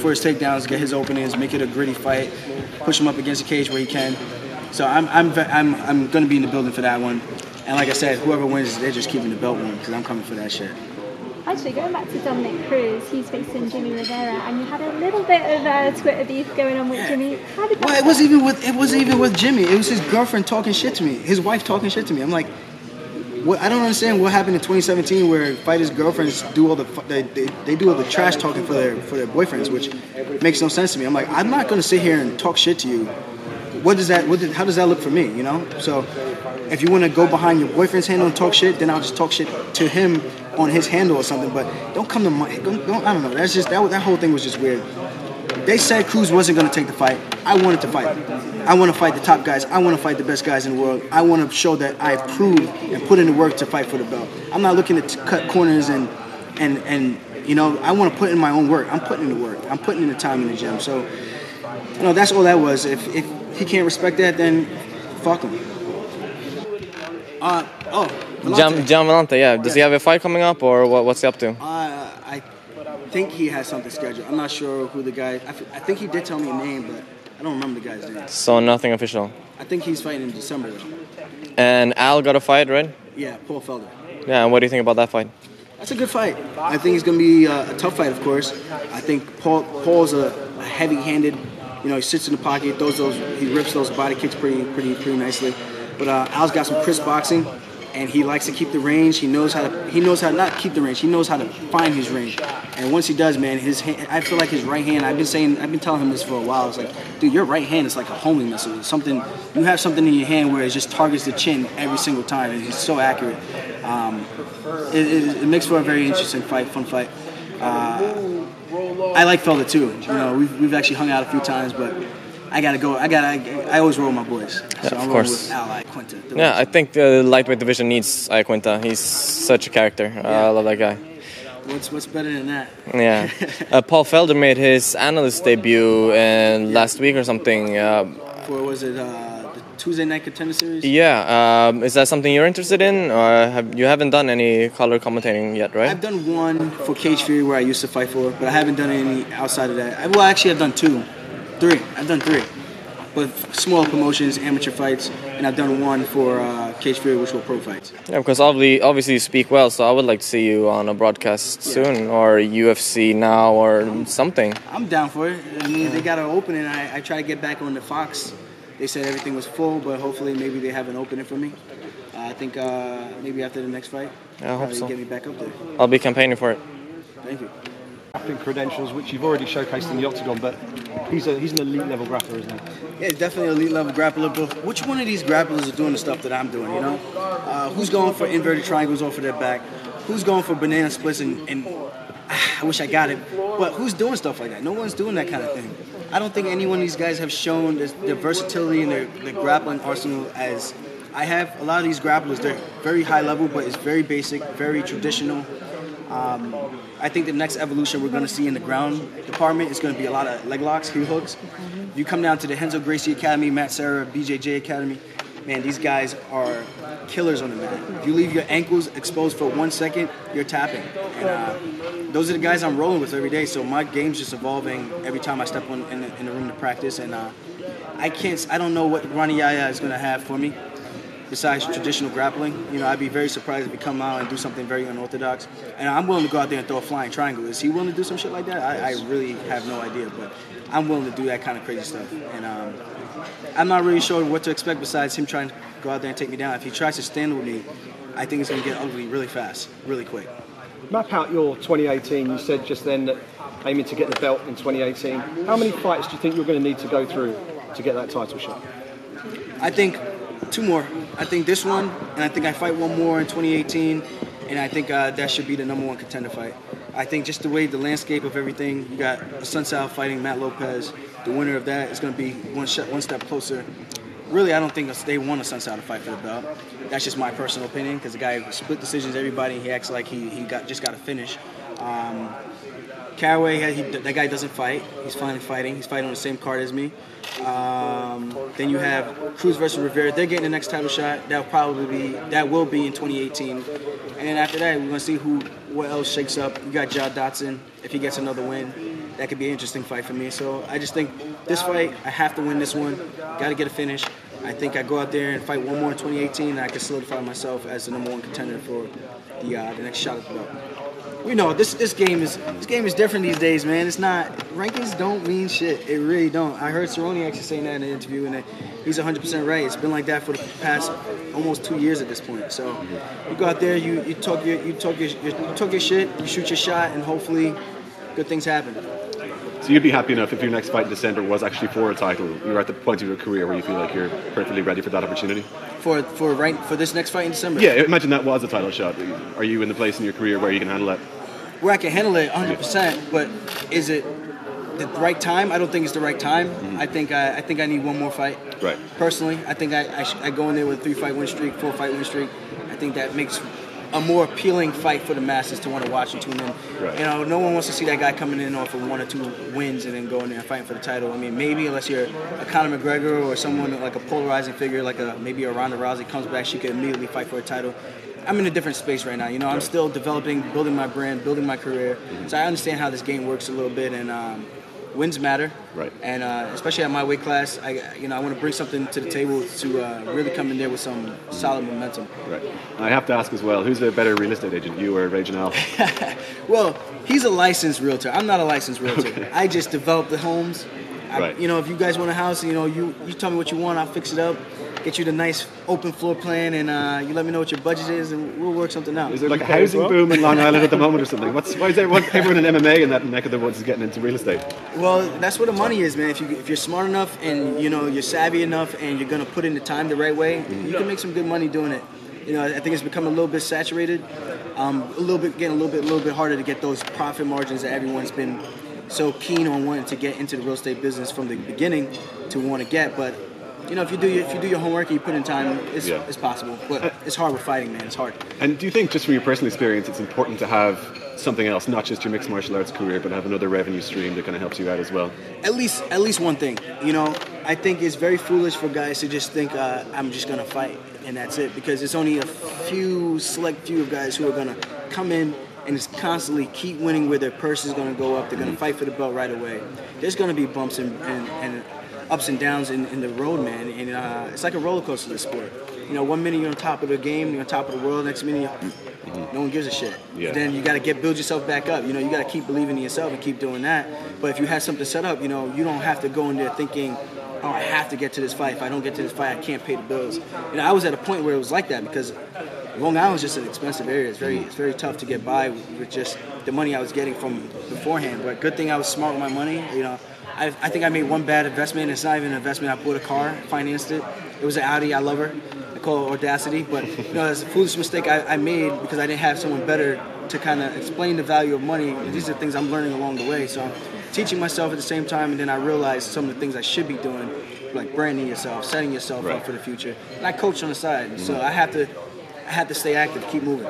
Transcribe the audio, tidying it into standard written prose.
for his takedowns, get his openings, make it a gritty fight, push him up against the cage where he can. So I'm going to be in the building for that one. And like I said, whoever wins, they're just keeping the belt warm because I'm coming for that shit. Actually, going back to Dominic Cruz, he's facing Jimmie Rivera, and you had a little bit of Twitter beef going on with Jimmie. How did that Well, it wasn't even with Jimmie. It was his girlfriend talking shit to me. His wife talking shit to me. I'm like, what? I don't understand what happened in 2017 where fighters' girlfriends do all they do all the trash talking for their boyfriends, which makes no sense to me. I'm like, I'm not gonna sit here and talk shit to you. How does that look for me? You know? So if you want to go behind your boyfriend's handle and talk shit, then I'll just talk shit to him on his handle or something. But don't come to my. I don't know. That's just that whole thing was just weird. They said Cruz wasn't going to take the fight. I wanted to fight. I want to fight the top guys. I want to fight the best guys in the world. I want to show that I've proved and put in the work to fight for the belt. I'm not looking to cut corners and you know, I want to put in my own work. I'm putting in the work. I'm putting in the time in the gym. So, you know, that's all that was. If he can't respect that, then fuck him. Vellante, yeah. Does he have a fight coming up, or what's he up to? I think he has something scheduled. I'm not sure who the guy. I think he did tell me a name, but I don't remember the guy's name. So nothing official. I think he's fighting in December though. And Al got a fight, right? Yeah, Paul Felder. Yeah, and what do you think about that fight? That's a good fight. I think it's going to be a tough fight, of course. I think Paul's a heavy-handed. You know, he sits in the pocket, he rips those body kicks pretty nicely. But Al's got some crisp boxing, and he likes to keep the range. He knows how to not keep the range. He knows how to find his range. And once he does, man, I feel like his right hand. I've been telling him this for a while. It's like, dude, your right hand is like a homing missile. You have something in your hand where it just targets the chin every single time, and it's so accurate. It makes for a very interesting fight, fun fight. I like Felder too. You know, we've actually hung out a few times, but I gotta go. I always roll with my boys. Yeah, so I'm of course. With Al Quinta. Yeah, I think the lightweight division needs Quinta. He's such a character. I love that guy. What's better than that? Yeah. Paul Felder made his analyst debut last week or something. For was it the Tuesday Night Contender Series? Yeah. Is that something you're interested in, or you haven't done any color commentating yet, right? I've done one for Cage Fury where I used to fight for, but I haven't done any outside of that. Well, actually, I've done three. I've done three, but smaller promotions, amateur fights, and I've done one for Cage Fury, which were pro fights. Yeah, because obviously you speak well, so I would like to see you on a broadcast soon, or UFC now, or something. I'm down for it. I mean, they got an opening. I try to get back on the Fox. They said everything was full, but hopefully maybe they have an opening for me. I think maybe after the next fight, I hope so. Get me back up there. I'll be campaigning for it. Thank you. Grappling credentials, which you've already showcased in the Octagon, but he's an elite level grappler, isn't he? Yeah, definitely an elite level grappler. But which one of these grapplers are doing the stuff that I'm doing? You know, who's going for inverted triangles off of their back? Who's going for banana splits and I wish I got it, but who's doing stuff like that? No one's doing that kind of thing. I don't think any one of these guys have shown their versatility and their grappling arsenal as I have. A lot of these grapplers, they're very high level, but it's very basic, very traditional. I think the next evolution we're going to see in the ground department is going to be a lot of leg locks, heel hooks. If you come down to the Renzo Gracie Academy, Matt Serra, BJJ Academy, man, these guys are killers on the mat. If you leave your ankles exposed for 1 second, you're tapping. And those are the guys I'm rolling with every day. So my game's just evolving every time I step in the room to practice. And I don't know what Ronnie Yaya is going to have for me besides traditional grappling. You know, I'd be very surprised if he come out and do something very unorthodox. And I'm willing to go out there and throw a flying triangle. Is he willing to do some shit like that? I really have no idea, but I'm willing to do that kind of crazy stuff. And I'm not really sure what to expect besides him trying to go out there and take me down. If he tries to stand with me, I think it's going to get ugly really fast, really quick. Map out your 2018. You said just then that aiming to get the belt in 2018. How many fights do you think you're going to need to go through to get that title shot? I think 2 more. I think this one, and I think I fight 1 more in 2018, and I think that should be the #1 contender fight. I think just the way the landscape of everything, you got Sunsao fighting Matt Lopez. The winner of that is going to be one step closer. Really, I don't think they want a Sunsao to fight for the belt. That's just my personal opinion, because the guy split decisions everybody. He acts like he just got a finish. Caraway, that guy doesn't fight. He's finally fighting. He's fighting on the same card as me. Then you have Cruz versus Rivera. They're getting the next title shot. That will be in 2018. And then after that, we're gonna see what else shakes up. You got Ja Dotson if he gets another win. that could be an interesting fight for me. So I just think this fight, I have to win this one. Got to get a finish. I think I go out there and fight one more in 2018, and I can solidify myself as the #1 contender for the next shot at the belt. You know, this game is different these days, man. It's not, rankings don't mean shit. It really don't. I heard Cerrone actually saying that in an interview, and he's 100% right. It's been like that for the past almost 2 years at this point. So you go out there, you talk your shit, you shoot your shot, and hopefully good things happen. So you'd be happy enough if your next fight in December was actually for a title. You're at the point of your career where you feel like you're perfectly ready for that opportunity. For this next fight in December. Yeah, imagine that was a title shot. Are you in the place in your career where you can handle that? Where I can handle it 100%, but is it the right time? I don't think it's the right time. I think I need one more fight. Right. Personally, I think I go in there with a 3-fight win streak, 4-fight win streak. I think that makes a more appealing fight for the masses to want to watch and tune in. Right. You know, no one wants to see that guy coming in off of 1 or 2 wins and then going there and fighting for the title. I mean, maybe unless you're a Conor McGregor or someone like a polarizing figure like maybe a Ronda Rousey comes back, she could immediately fight for a title. I'm in a different space right now. You know, I'm still developing, building my brand, building my career. So I understand how this game works a little bit, and wins matter. Right. And especially at my weight class, I want to bring something to the table to really come in there with some solid momentum. Right. I have to ask as well, who's a better real estate agent, you or Ray Janelle? Well, he's a licensed realtor. I'm not a licensed realtor. Okay. I just develop the homes. Right. You know, if you guys want a house, you know, you tell me what you want, I'll fix it up. Get you the nice open floor plan, and you let me know what your budget is, and we'll work something out. Is there like a housing boom in Long Island at the moment or something? Why is everyone in MMA in that neck of the woods is getting into real estate? Well, that's where the money is, man. If you're smart enough and you're savvy enough and you're gonna put in the time the right way, you can make some good money doing it. You know, I think it's become a little bit saturated, getting a little bit harder to get those profit margins that everyone's been so keen on wanting to get into the real estate business from the beginning to want to get, but. You know, if you do your homework and you put in time, it's possible. But it's hard with fighting, man. It's hard. And do you think, just from your personal experience, it's important to have something else, not just your mixed martial arts career, but have another revenue stream that kind of helps you out as well? At least one thing. You know, I think it's very foolish for guys to just think I'm just gonna fight and that's it, because it's only a select few of guys who are gonna come in and just constantly keep winning where their purse is gonna go up. They're gonna fight for the belt right away. There's gonna be bumps and ups and downs in the road, man, and it's like a roller coaster, this sport. You know, 1 minute you're on top of the game, you're on top of the world, next minute no one gives a shit. Yeah. Then you got to build yourself back up. You know, you got to keep believing in yourself and keep doing that. But if you have something set up, you know, you don't have to go in there thinking, oh, I have to get to this fight. If I don't get to this fight, I can't pay the bills. You know, I was at a point where it was like that because Long Island's just an expensive area. It's very tough to get by with just the money I was getting from beforehand. But good thing I was smart with my money. You know, I think I made one bad investment. It's not even an investment. I bought a car, financed it. It was an Audi. I love her. I call it Audacity. But you know, it's a foolish mistake I made because I didn't have someone better to kind of explain the value of money. These are things I'm learning along the way. So I'm teaching myself at the same time, and then I realized some of the things I should be doing, like branding yourself, setting yourself up for the future. And I coach on the side, so I have to stay active, keep moving.